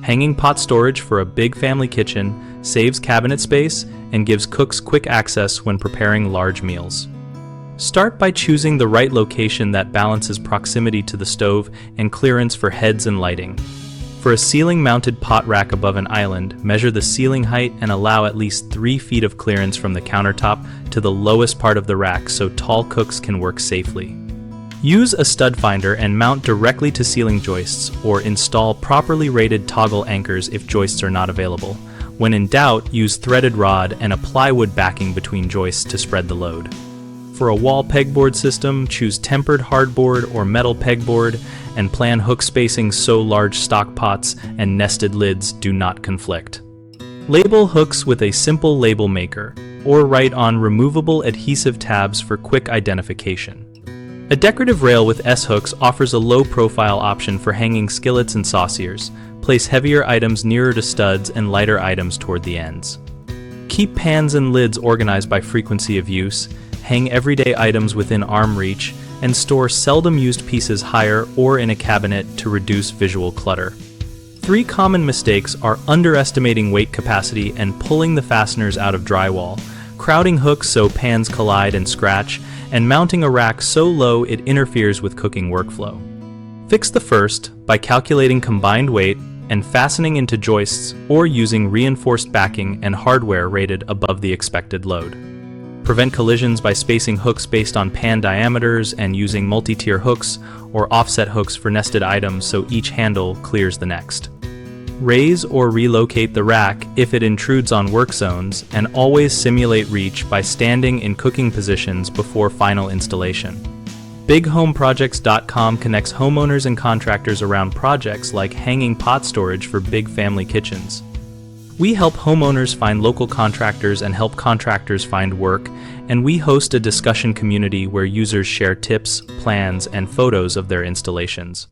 Hanging pot storage for a big family kitchen saves cabinet space and gives cooks quick access when preparing large meals. Start by choosing the right location that balances proximity to the stove and clearance for heads and lighting. For a ceiling-mounted pot rack above an island, measure the ceiling height and allow at least 3 feet of clearance from the countertop to the lowest part of the rack so tall cooks can work safely. Use a stud finder and mount directly to ceiling joists, or install properly rated toggle anchors if joists are not available. When in doubt, use threaded rod and a plywood backing between joists to spread the load. For a wall pegboard system, choose tempered hardboard or metal pegboard and plan hook spacing so large stockpots and nested lids do not conflict. Label hooks with a simple label maker, or write on removable adhesive tabs for quick identification. A decorative rail with S-hooks offers a low-profile option for hanging skillets and saucers. Place heavier items nearer to studs and lighter items toward the ends. Keep pans and lids organized by frequency of use, hang everyday items within arm reach, and store seldom-used pieces higher or in a cabinet to reduce visual clutter. 3 common mistakes are underestimating weight capacity and pulling the fasteners out of drywall, crowding hooks so pans collide and scratch, and mounting a rack so low it interferes with cooking workflow. Fix the first by calculating combined weight and fastening into joists or using reinforced backing and hardware rated above the expected load. Prevent collisions by spacing hooks based on pan diameters and using multi-tier hooks or offset hooks for nested items so each handle clears the next. Raise or relocate the rack if it intrudes on work zones, and always simulate reach by standing in cooking positions before final installation. BigHomeProjects.com connects homeowners and contractors around projects like hanging pot storage for big family kitchens. We help homeowners find local contractors and help contractors find work, and we host a discussion community where users share tips, plans, and photos of their installations.